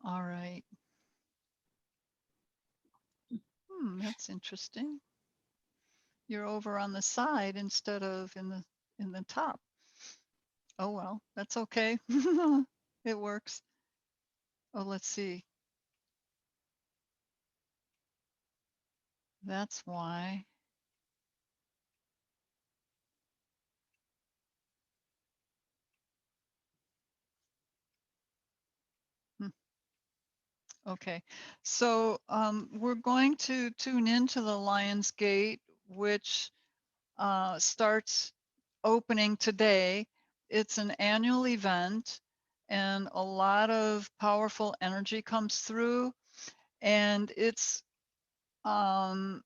All right. That's interesting. You're over on the side instead of in the top. Oh well, that's okay. It works. Oh, let's see. That's why. Hmm, Okay, so we're going to tune into the Lion's Gate, which starts opening today. It's an annual event, and a lot of powerful energy comes through, and it's, I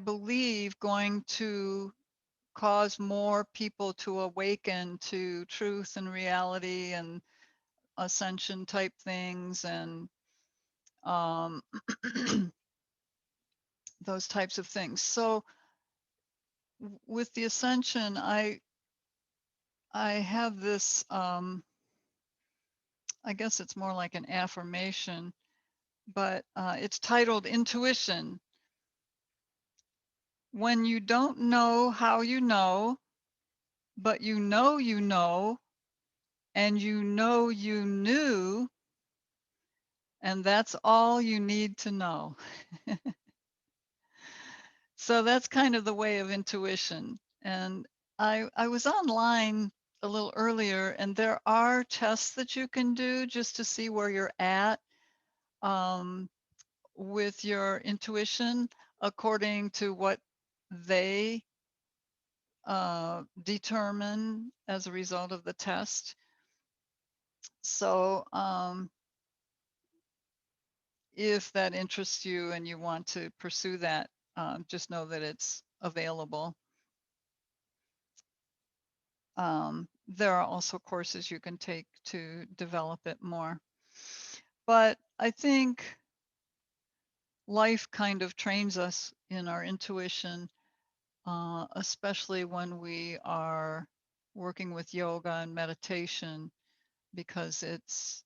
believe, going to cause more people to awaken to truth and reality and ascension type things and um, those types of things. So with the ascension, I have this, I guess it's more like an affirmation, but it's titled Intuition. When you don't know how you know, but you know, and you know you knew, and that's all you need to know. So that's kind of the way of intuition. And I was online a little earlier, and there are tests that you can do just to see where you're at um, with your intuition according to what they determine as a result of the test. So if that interests you and you want to pursue that, just know that it's available. There are also courses you can take to develop it more. But I think life kind of trains us in our intuition, especially when we are working with yoga and meditation, because it's,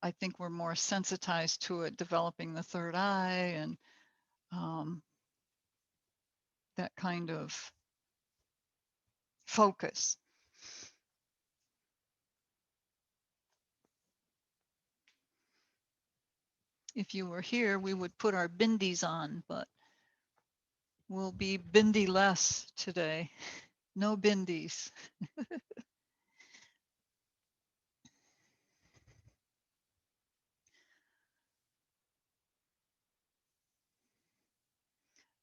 I think we're more sensitized to it, developing the third eye and that kind of focus. If you were here, we would put our bindies on, but we'll be bindi less today. No bindies.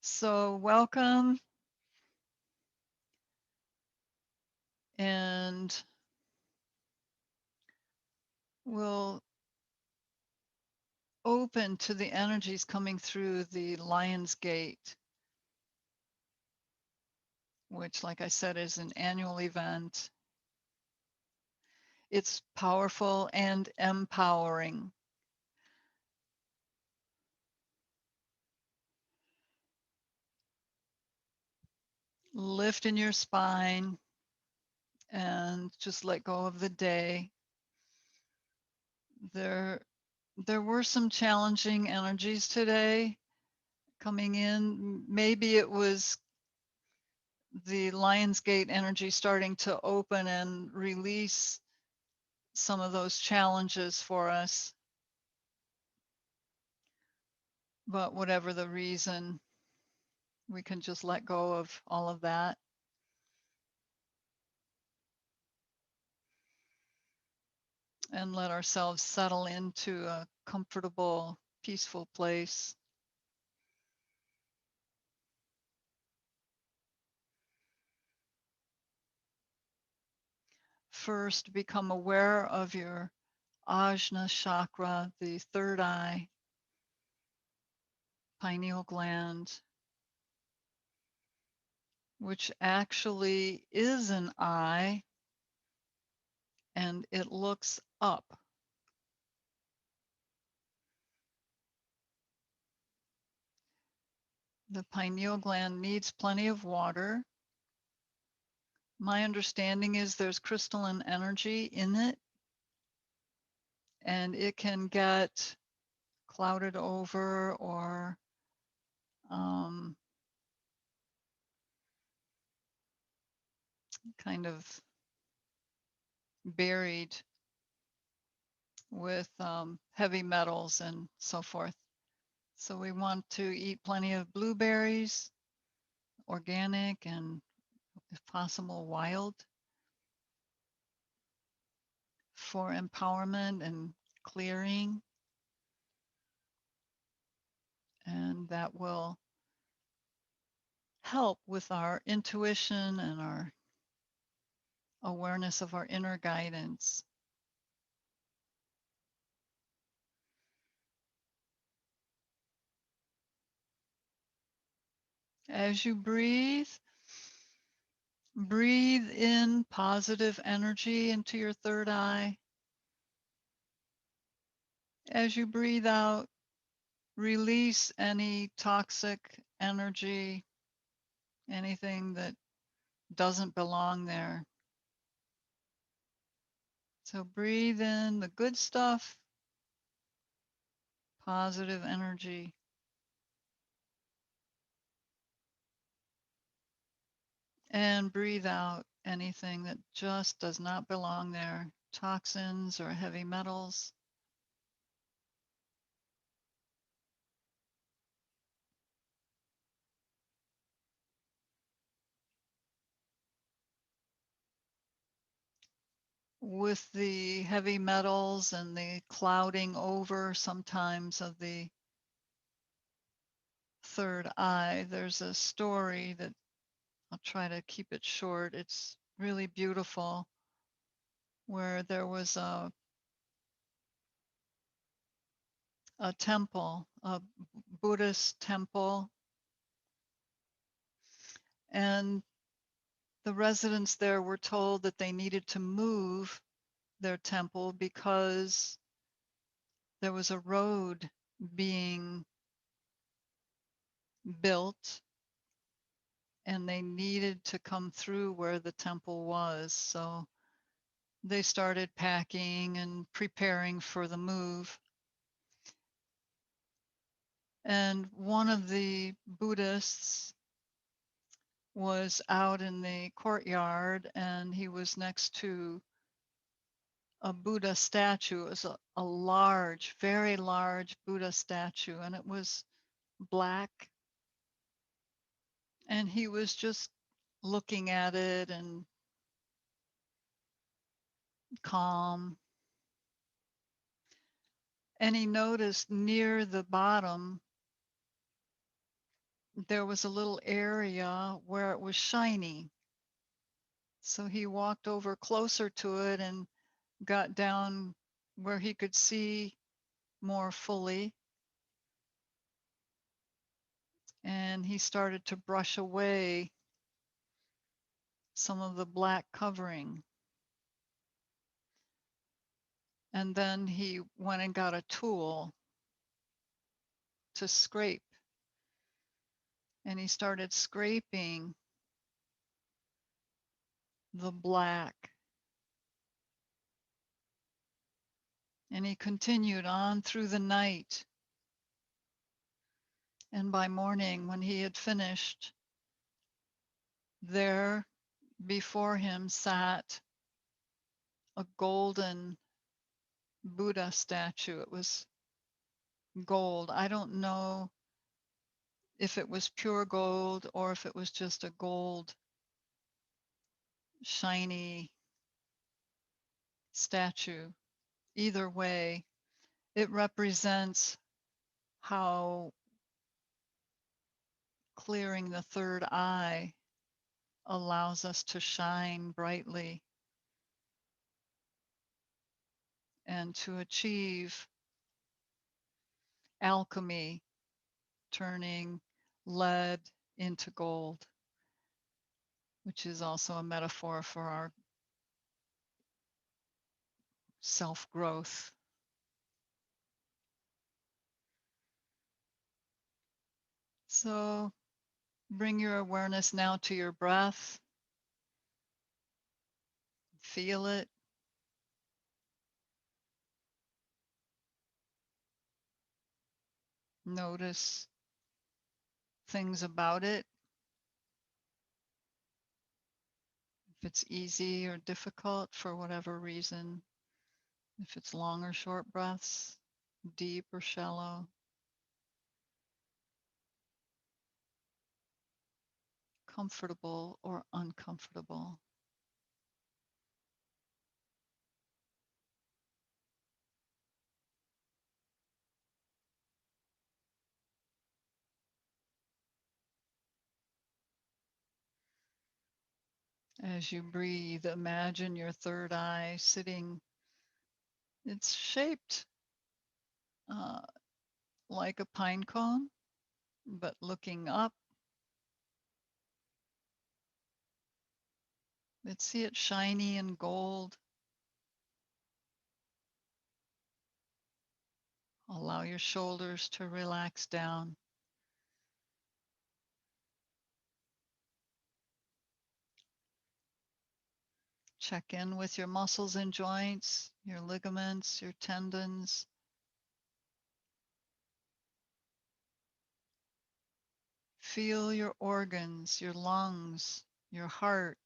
So welcome. And we'll open to the energies coming through the Lion's Gate, which, like I said, is an annual event. It's powerful and empowering. Lift in your spine and just let go of the day. There were some challenging energies today coming in. Maybe it was the Lionsgate energy starting to open and release some of those challenges for us. But whatever the reason, we can just let go of all of that. And let ourselves settle into a comfortable, peaceful place. First, become aware of your Ajna Chakra, the third eye, pineal gland, which actually is an eye and it looks up. The pineal gland needs plenty of water. My understanding is there's crystalline energy in it and it can get clouded over or um, kind of buried with heavy metals and so forth. So we want to eat plenty of blueberries, organic and if possible wild, for empowerment and clearing. And that will help with our intuition and our awareness of our inner guidance. As you breathe, breathe in positive energy into your third eye. As you breathe out, release any toxic energy, anything that doesn't belong there. So breathe in the good stuff, positive energy, and breathe out anything that just does not belong there, toxins or heavy metals. With the heavy metals and the clouding over sometimes of the third eye, there's a story that I'll try to keep it short. It's really beautiful, where there was a temple, a Buddhist temple, and the residents there were told that they needed to move their temple because there was a road being built and they needed to come through where the temple was. So they started packing and preparing for the move. And one of the Buddhists was out in the courtyard and he was next to a Buddha statue. It was a large, very large Buddha statue, and it was black. And he was just looking at it and calm. And he noticed near the bottom, there was a little area where it was shiny. So he walked over closer to it and got down where he could see more fully. And he started to brush away some of the black covering. And then he went and got a tool to scrape. And he started scraping the black. And he continued on through the night. And by morning, when he had finished, there before him sat a golden Buddha statue. It was gold. I don't know if it was pure gold or if it was just a gold shiny statue. Either way, it represents how clearing the third eye allows us to shine brightly and to achieve alchemy, turning lead into gold, which is also a metaphor for our self growth. So bring your awareness now to your breath. Feel it. Notice things about it, if it's easy or difficult for whatever reason, if it's long or short breaths, deep or shallow, comfortable or uncomfortable. As you breathe, imagine your third eye sitting. It's shaped uh, like a pine cone, but looking up, let's see it shiny and gold. Allow your shoulders to relax down. Check in with your muscles and joints, your ligaments, your tendons. Feel your organs, your lungs, your heart.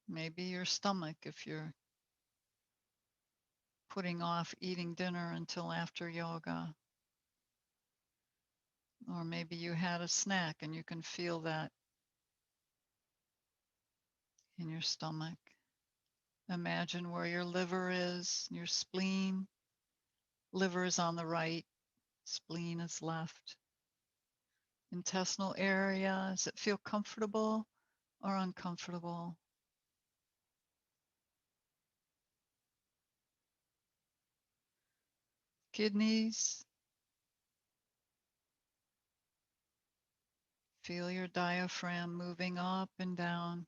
Maybe your stomach if you're putting off eating dinner until after yoga. Or maybe you had a snack and you can feel that in your stomach. Imagine where your liver is, your spleen. Liver is on the right, spleen is left. Intestinal area, does it feel comfortable or uncomfortable? Kidneys, feel your diaphragm moving up and down.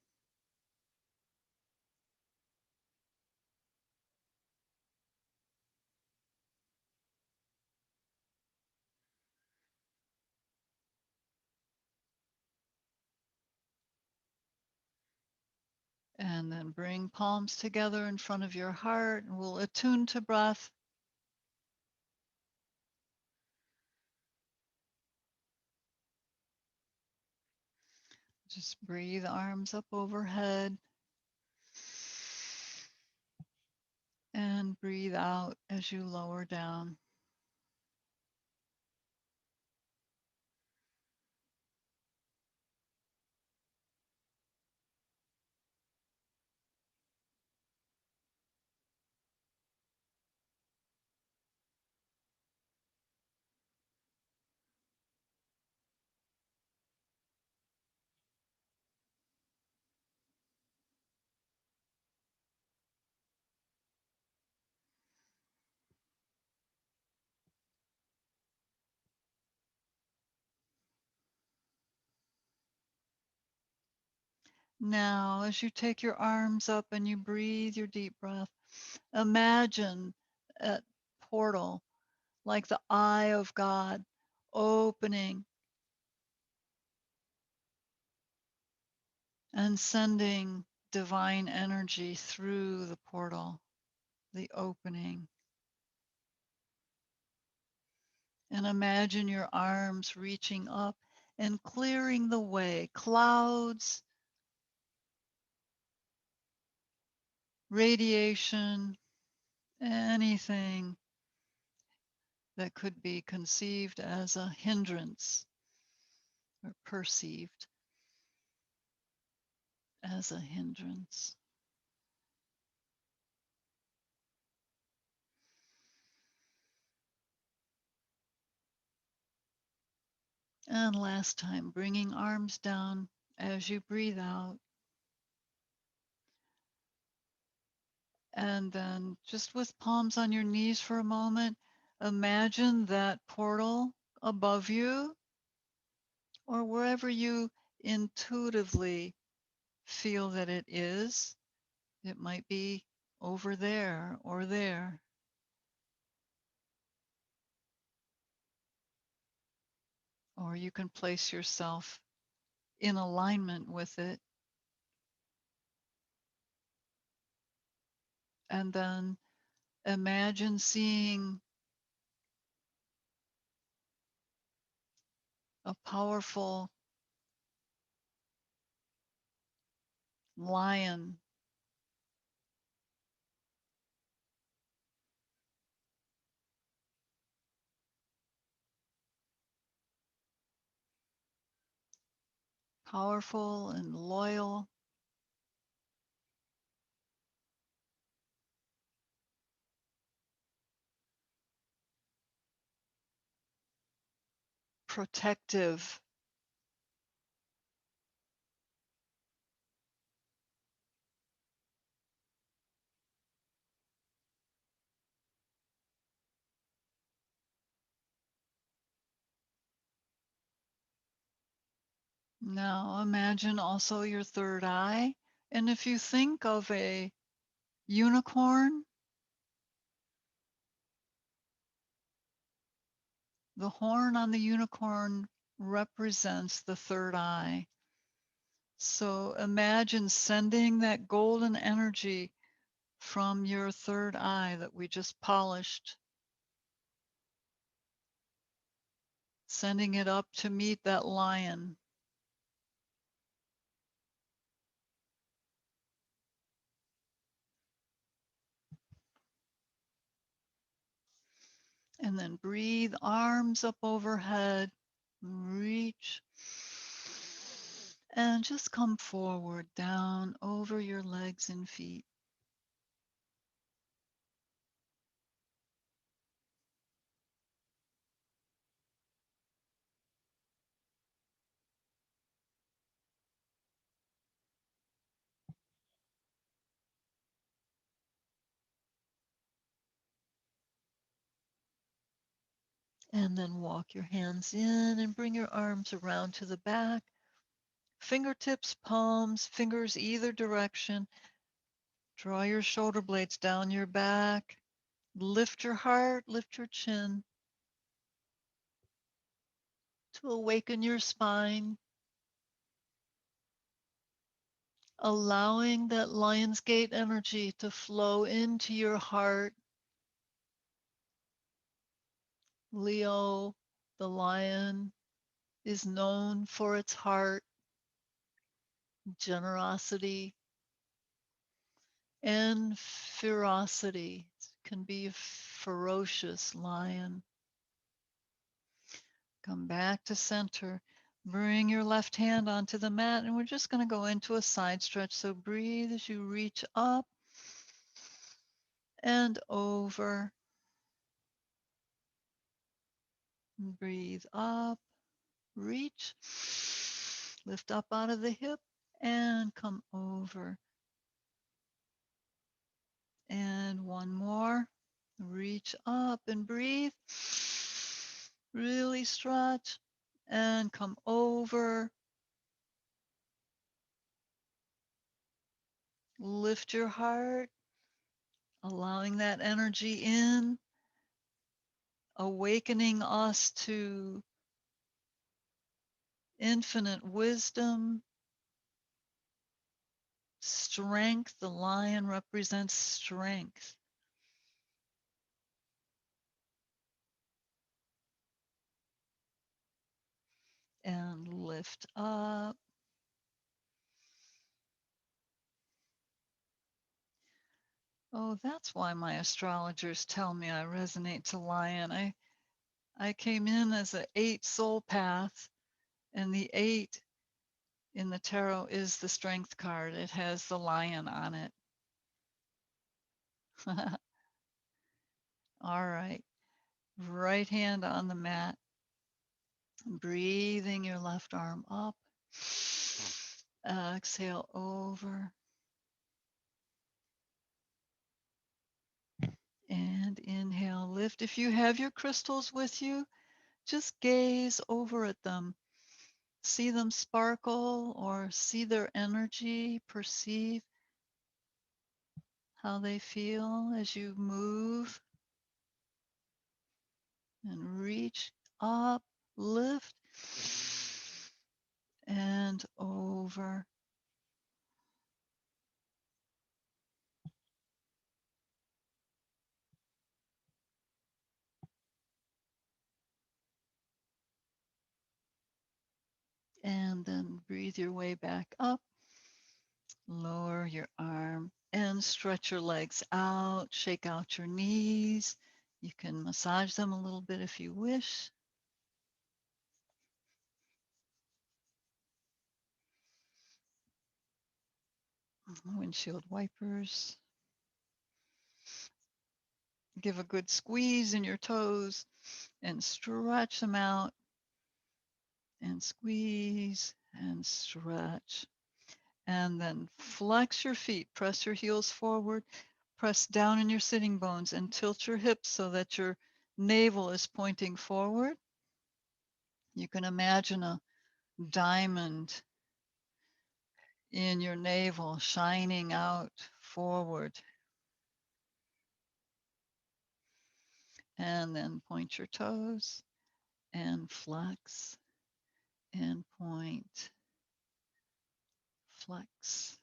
And then bring palms together in front of your heart, and we'll attune to breath. Just breathe, arms up overhead, and breathe out as you lower down. Now, as you take your arms up and you breathe your deep breath, imagine a portal like the eye of God opening and sending divine energy through the portal, the opening. And imagine your arms reaching up and clearing the way, clouds, radiation, anything that could be conceived as a hindrance or perceived as a hindrance. And last time, bringing arms down as you breathe out. And then just with palms on your knees for a moment, imagine that portal above you or wherever you intuitively feel that it is. It might be over there or there. Or you can place yourself in alignment with it. And then imagine seeing a powerful lion powerful and loyal, protective. Now imagine also your third eye. And if you think of a unicorn, the horn on the unicorn represents the third eye. So imagine sending that golden energy from your third eye that we just polished, sending it up to meet that lion. And then breathe, arms up overhead, reach, and just come forward, down over your legs and feet. And then walk your hands in and bring your arms around to the back. Fingertips, palms, fingers either direction. Draw your shoulder blades down your back. Lift your heart, lift your chin to awaken your spine, allowing that Lion's Gate energy to flow into your heart. Leo, the lion, is known for its heart, generosity, and ferocity. It can be a ferocious lion. Come back to center. Bring your left hand onto the mat, and we're just going to go into a side stretch. So breathe as you reach up and over. Breathe up, reach, lift up out of the hip, and come over. And one more. Reach up and breathe. Really stretch and come over. Lift your heart, allowing that energy in, awakening us to infinite wisdom, strength. The lion represents strength. And lift up. Oh, that's why my astrologers tell me I resonate to lion. I came in as an 8 soul path, and the 8 in the tarot is the strength card. It has the lion on it. All right. Right hand on the mat. Breathing your left arm up. Exhale over. And inhale, lift. If you have your crystals with you, just gaze over at them. See them sparkle or see their energy, perceive how they feel as you move and reach up, lift, and over. And then breathe your way back up. Lower your arm and stretch your legs out. Shake out your knees. You can massage them a little bit if you wish. Windshield wipers. Give a good squeeze in your toes and stretch them out and squeeze and stretch. And then flex your feet, press your heels forward, press down in your sitting bones and tilt your hips so that your navel is pointing forward. You can imagine a diamond in your navel shining out forward. And then point your toes and flex and point, flex.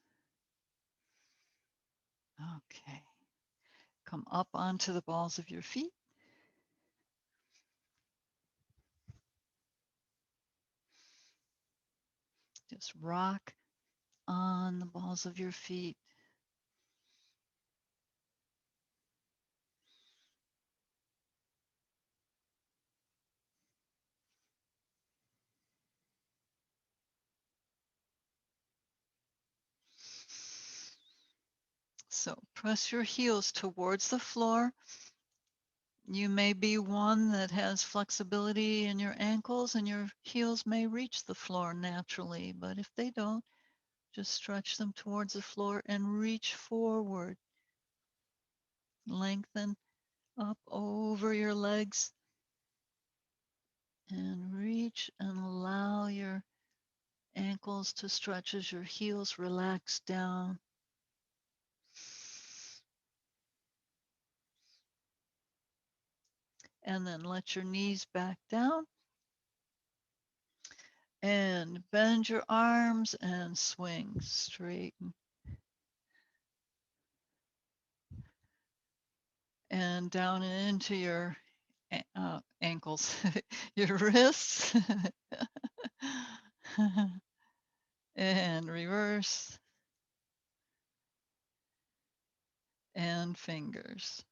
Okay. Come up onto the balls of your feet. Just rock on the balls of your feet. So press your heels towards the floor. You may be one that has flexibility in your ankles and your heels may reach the floor naturally, but if they don't, just stretch them towards the floor and reach forward. Lengthen up over your legs and reach and allow your ankles to stretch as your heels relax down. And then let your knees back down and bend your arms and swing straight and down into your ankles, your wrists, and reverse, and fingers.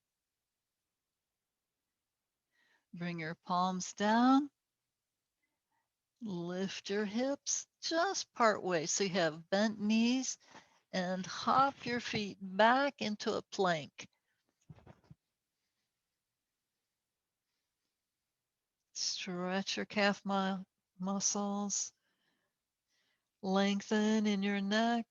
Bring your palms down, lift your hips just part way so you have bent knees, and hop your feet back into a plank. Stretch your calf muscles, lengthen in your neck,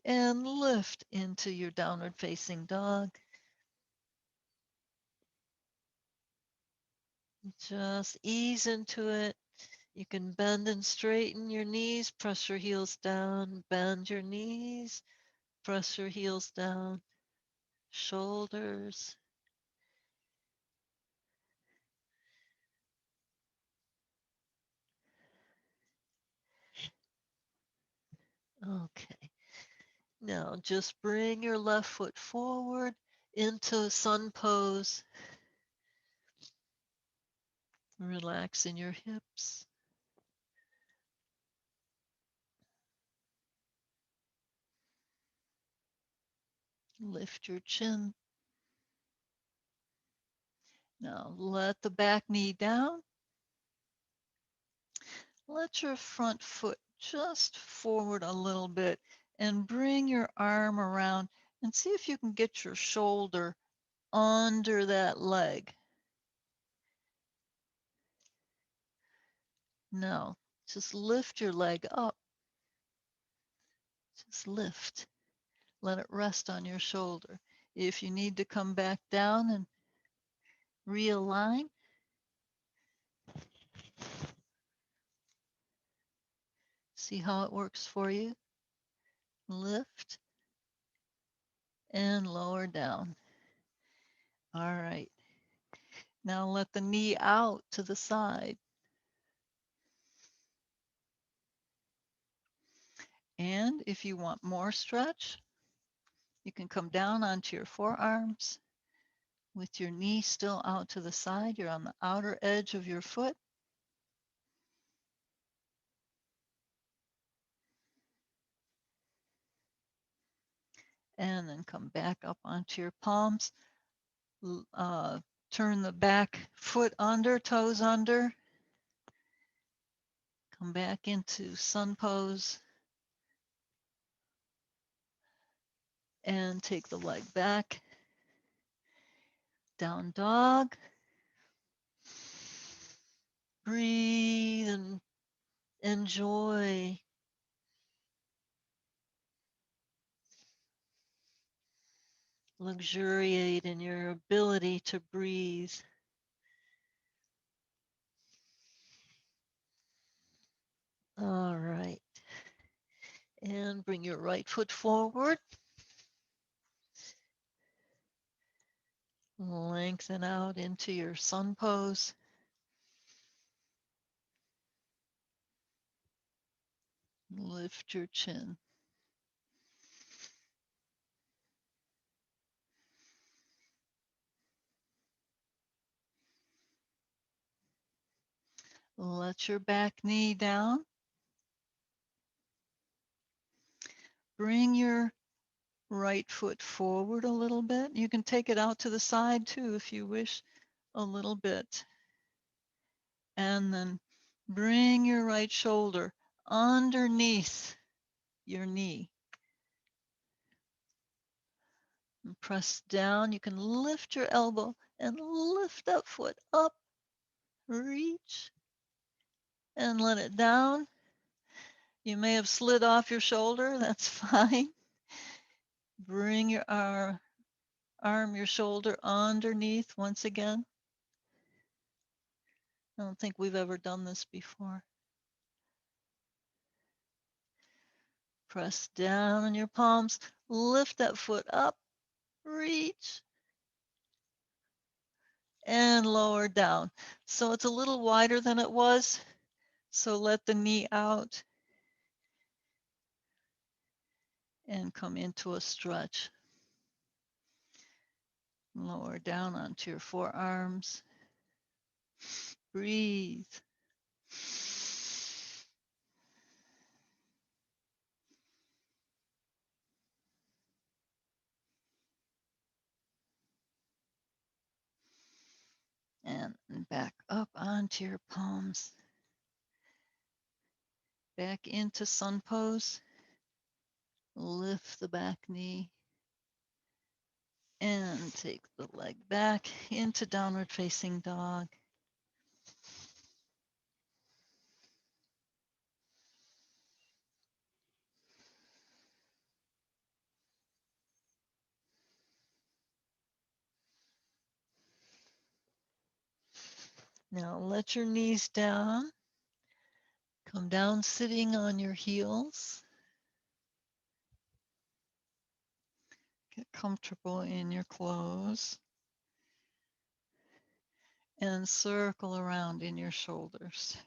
and lift into your downward facing dog. Just ease into it. You can bend and straighten your knees, press your heels down, bend your knees, press your heels down, shoulders. Okay. Now just bring your left foot forward into sun pose. Relax in your hips. Lift your chin. Now let the back knee down. Let your front foot just forward a little bit and bring your arm around and see if you can get your shoulder under that leg. Now, just lift your leg up. Just lift. Let it rest on your shoulder. If you need to come back down and realign, see how it works for you. Lift and lower down. All right. Now let the knee out to the side. And if you want more stretch, you can come down onto your forearms, with your knee still out to the side. You're on the outer edge of your foot. And then come back up onto your palms. Turn the back foot under, toes under. Come back into sun pose. And take the leg back. Down dog. Breathe and enjoy. Luxuriate in your ability to breathe. All right. And bring your right foot forward. Lengthen out into your sun pose. Lift your chin. Let your back knee down. Bring your right foot forward a little bit. You can take it out to the side too if you wish, a little bit. And then bring your right shoulder underneath your knee. And press down. You can lift your elbow and lift that foot up. Reach and let it down. You may have slid off your shoulder. That's fine. Bring your arm, your shoulder underneath once again. I don't think we've ever done this before. Press down on your palms. Lift that foot up. Reach. And lower down. So it's a little wider than it was. So let the knee out and come into a stretch. Lower down onto your forearms. Breathe. And back up onto your palms. Back into sun pose. Lift the back knee. And take the leg back into downward facing dog. Now let your knees down. Come down sitting on your heels. Get comfortable in your clothes. And circle around in your shoulders.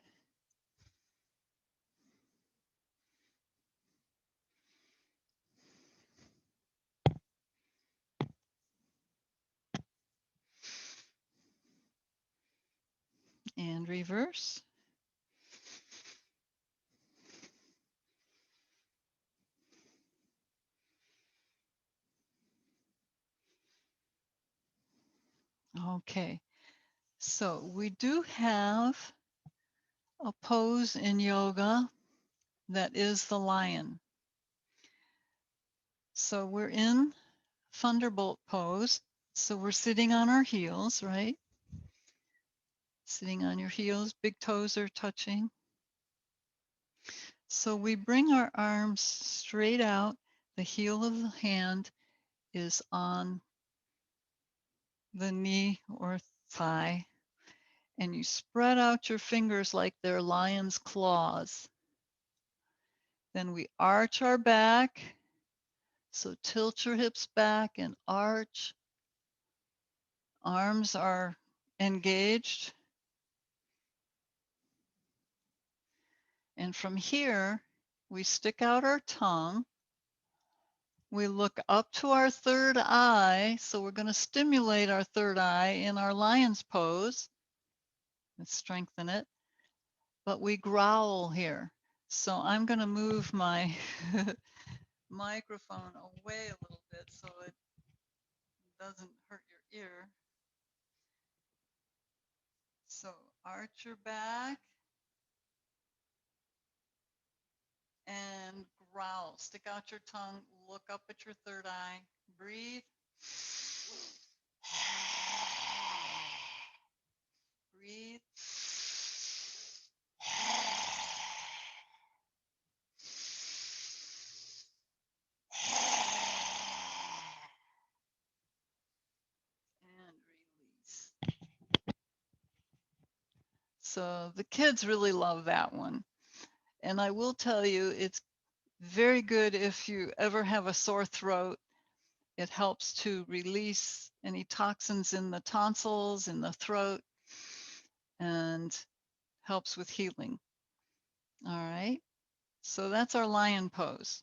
And reverse. Okay, so we do have a pose in yoga that is the lion. So we're in thunderbolt pose. So we're sitting on our heels, right? Sitting on your heels, big toes are touching. So we bring our arms straight out. The heel of the hand is on the knee or thigh. And you spread out your fingers like they're lion's claws. Then we arch our back. So tilt your hips back and arch. Arms are engaged. And from here, we stick out our tongue We look up to our third eye. So we're going to stimulate our third eye in our lion's pose and strengthen it. But we growl here. So I'm going to move my microphone away a little bit so it doesn't hurt your ear. So arch your back and growl. Stick out your tongue, look up at your third eye, breathe. Breathe. And release. So the kids really love that one. And I will tell you, it's very good if you ever have a sore throat. It helps to release any toxins in the tonsils, in the throat, and helps with healing. All right. So that's our lion pose.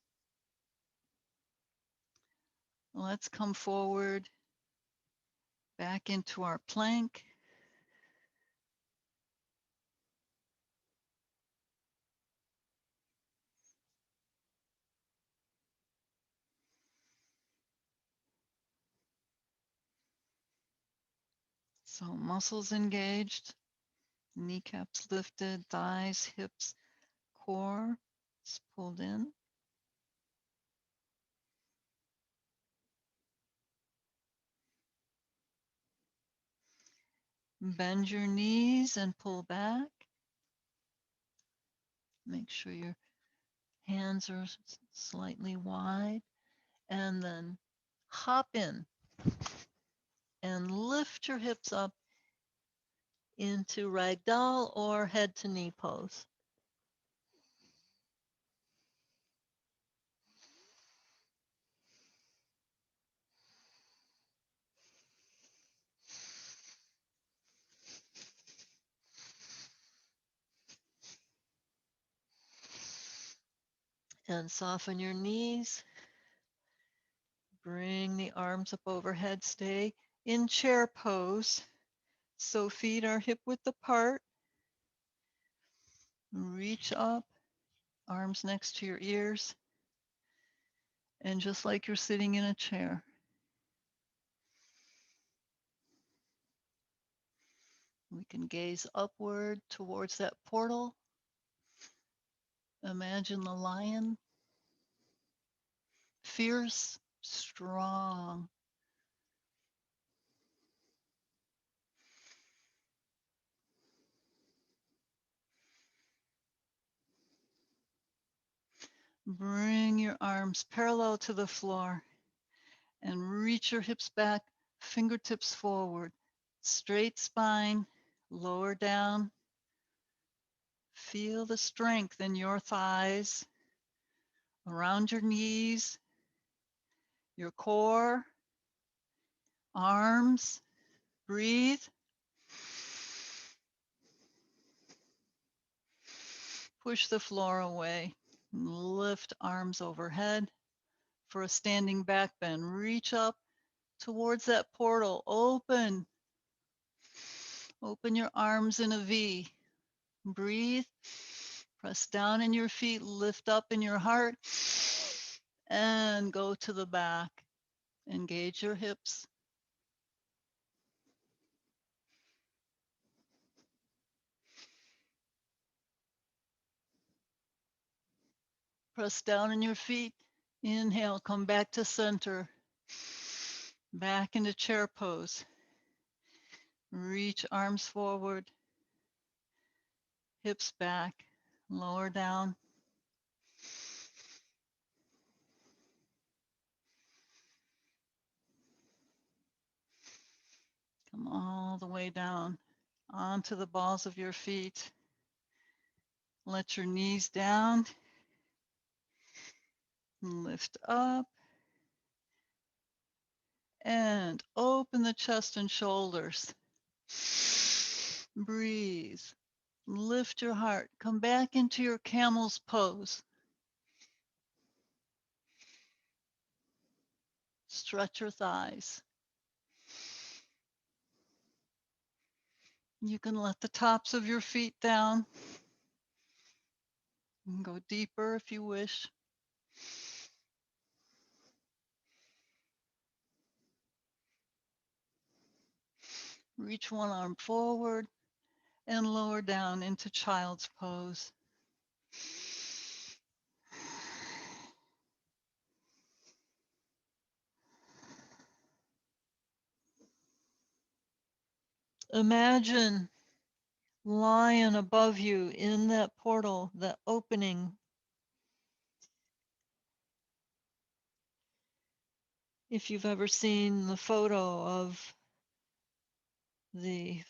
Let's come forward back into our plank. So muscles engaged, kneecaps lifted, thighs, hips, core is pulled in. Bend your knees and pull back. Make sure your hands are slightly wide. And then hop in and lift your hips up into ragdoll or head to knee pose. And soften your knees. Bring the arms up overhead. Stay in chair pose. So feet are hip width apart. Reach up, arms next to your ears. And just like you're sitting in a chair. We can gaze upward towards that portal. Imagine the lion, fierce, strong. Bring your arms parallel to the floor and reach your hips back, fingertips forward, straight spine, lower down. Feel the strength in your thighs, around your knees, your core, arms. Breathe. Push the floor away. Lift arms overhead for a standing back bend. Reach up towards that portal. Open. Open your arms in a V. Breathe. Press down in your feet. Lift up in your heart. And go to the back. Engage your hips. Press down in your feet. Inhale, come back to center. Back into chair pose. Reach arms forward. Hips back. Lower down. Come all the way down onto the balls of your feet. Let your knees down. Lift up. And open the chest and shoulders. Breathe. Lift your heart. Come back into your camel's pose. Stretch your thighs. You can let the tops of your feet down. You can go deeper if you wish. Reach one arm forward and lower down into child's pose. Imagine lion above you in that portal, that opening. If you've ever seen the photo of the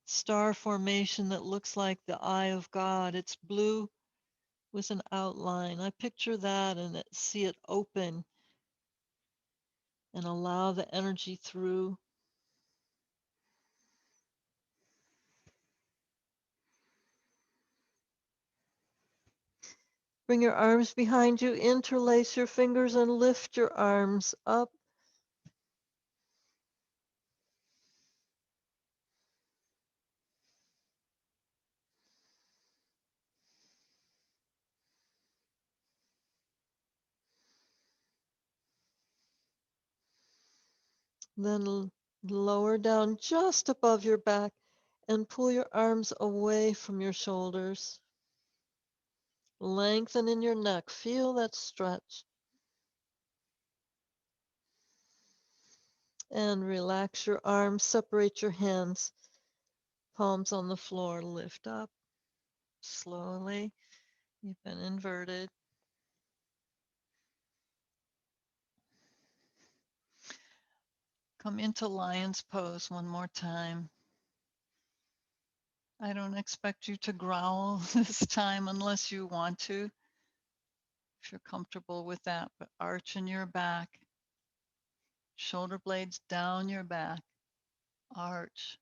star formation that looks like the eye of God, it's blue with an outline. I picture that and see it open and allow the energy through. Bring your arms behind you, interlace your fingers and lift your arms up. Then lower down just above your back and pull your arms away from your shoulders. Lengthen in your neck. Feel that stretch. And relax your arms. Separate your hands. Palms on the floor. Lift up slowly. You've been inverted. Come into lion's pose one more time. I don't expect you to growl this time unless you want to, if you're comfortable with that, but arch in your back, shoulder blades down your back, arch,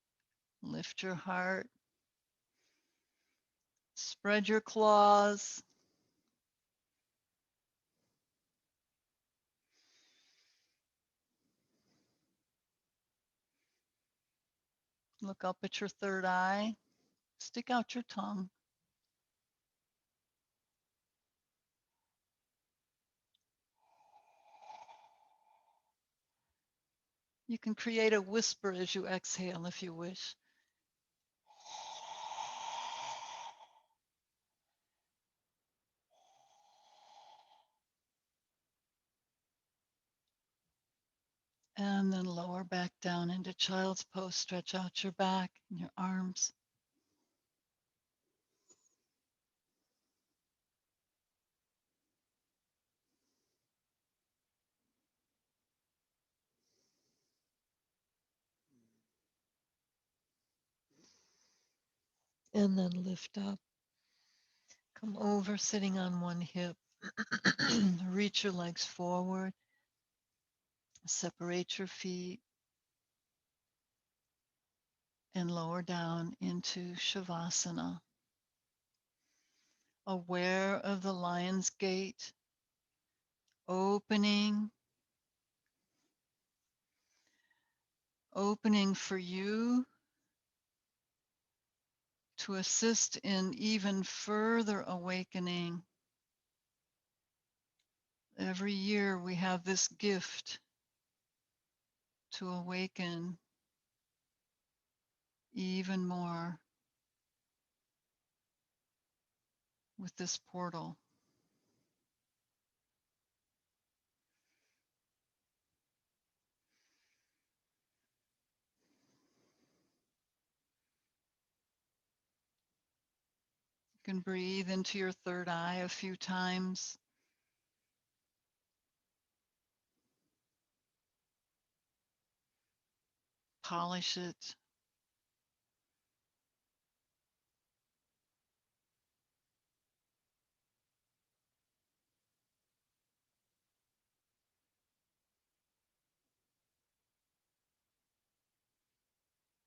lift your heart, spread your claws, look up at your third eye, stick out your tongue. You can create a whisper as you exhale if you wish. And then lower back down into child's pose. Stretch out your back and your arms. And then lift up. Come over, sitting on one hip. Reach your legs forward. Separate your feet. And lower down into Shavasana. Aware of the lion's gate. Opening for you to assist in even further awakening. Every year we have this gift to awaken even more with this portal. You can breathe into your third eye a few times. Polish it.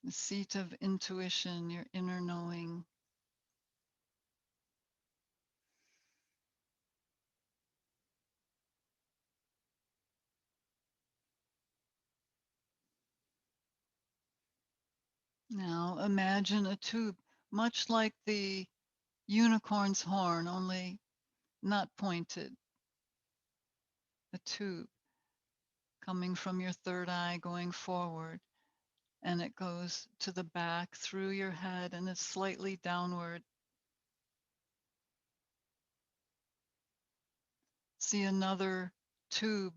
The seat of intuition, your inner knowing. Now imagine a tube, much like the unicorn's horn, only not pointed. A tube coming from your third eye going forward, and it goes to the back through your head and it's slightly downward. See another tube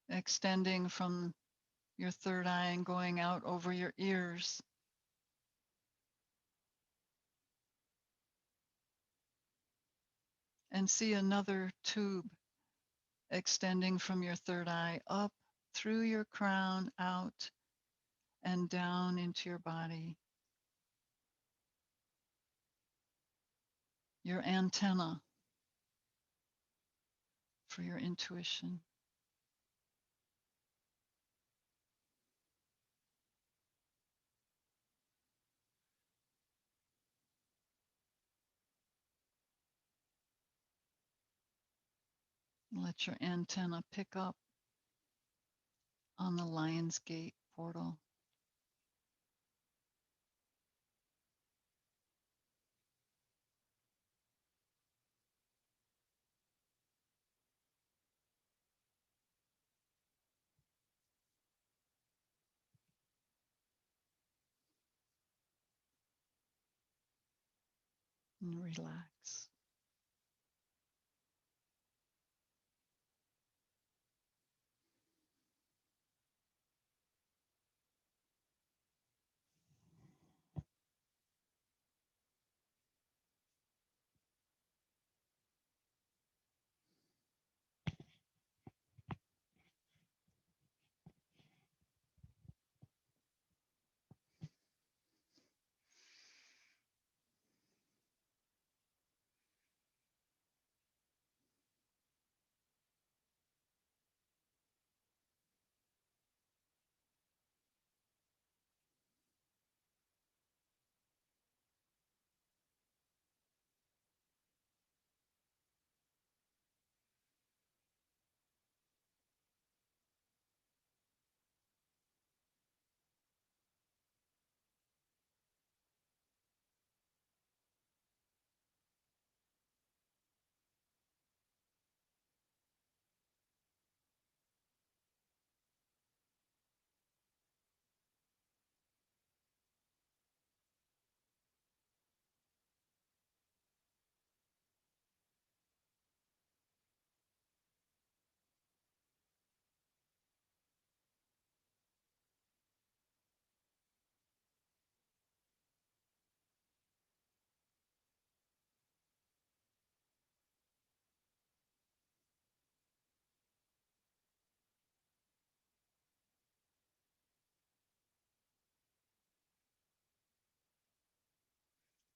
extending from your third eye and going out over your ears. And see another tube extending from your third eye up through your crown, out and down into your body, your antenna for your intuition. Let your antenna pick up on the Lion's Gate portal. And relax.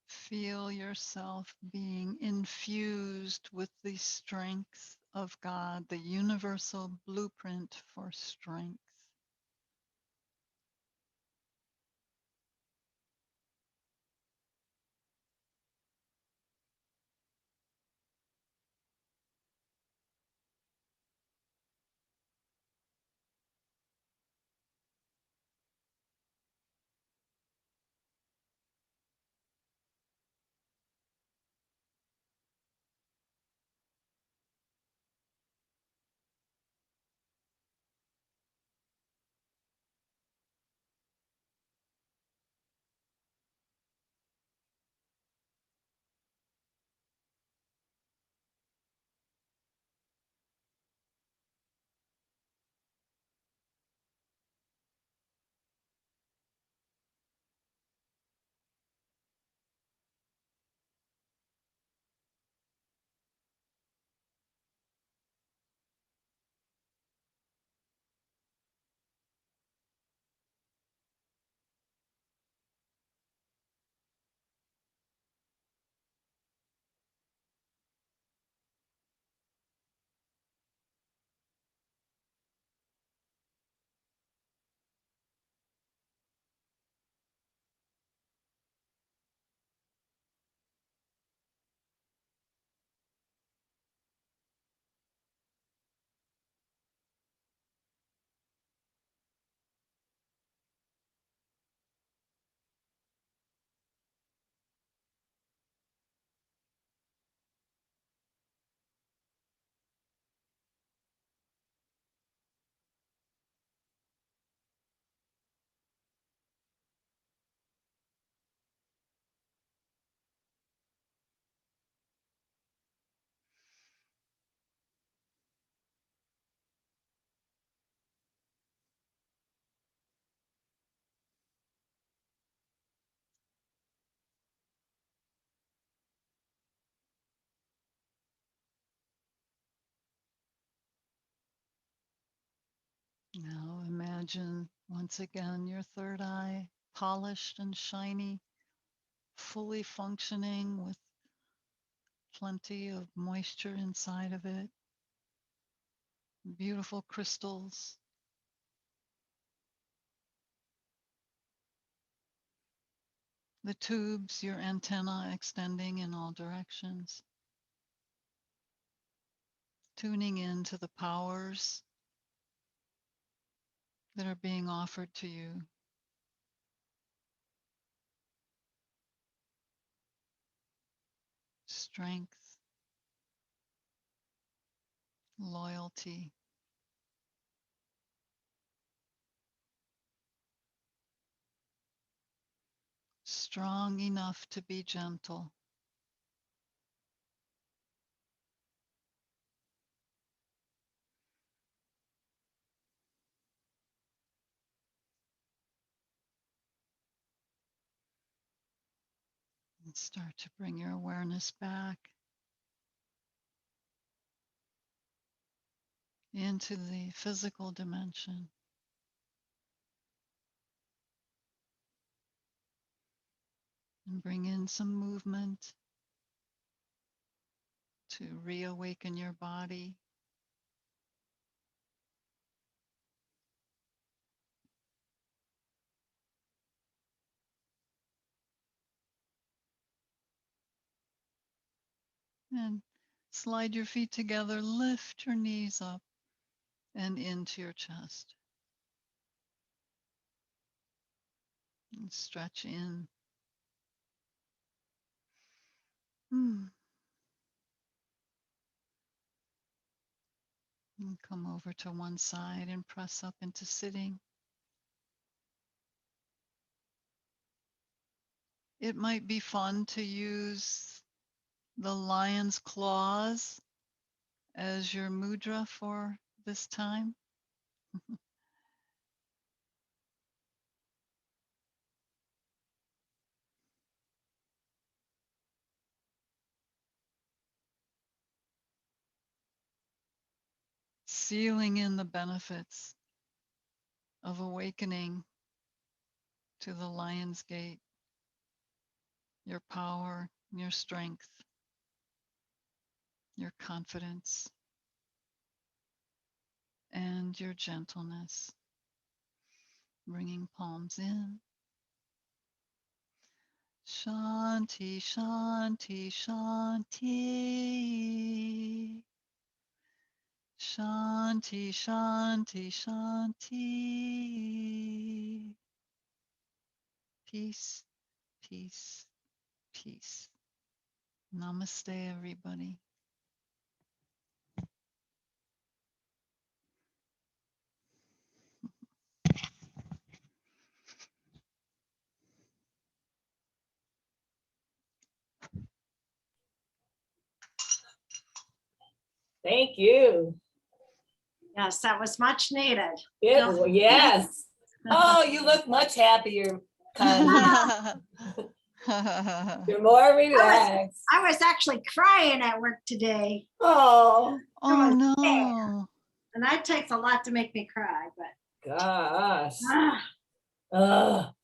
Feel yourself being infused with the strength of God, the universal blueprint for strength. Now imagine once again your third eye polished and shiny, fully functioning with plenty of moisture inside of it, beautiful crystals. The tubes, your antenna extending in all directions, tuning into the powers that are being offered to you. Strength, loyalty, strong enough to be gentle. And start to bring your awareness back into the physical dimension. And bring in some movement to reawaken your body. And slide your feet together, lift your knees up and into your chest. And stretch in. And come over to one side and press up into sitting. It might be fun to use the lion's claws as your mudra for this time. Sealing in the benefits of awakening to the lion's gate, your power, your strength, your confidence, and your gentleness. Bringing palms in. Shanti, Shanti, Shanti. Shanti, Shanti, Shanti. Peace, peace, peace. Namaste, everybody. Thank you. Yes, that was much needed. Yes. Oh, you look much happier, Connie. You're more relaxed. I was actually crying at work today. Oh. Oh, no. And that takes a lot to make me cry, but Gosh. ah. Ugh.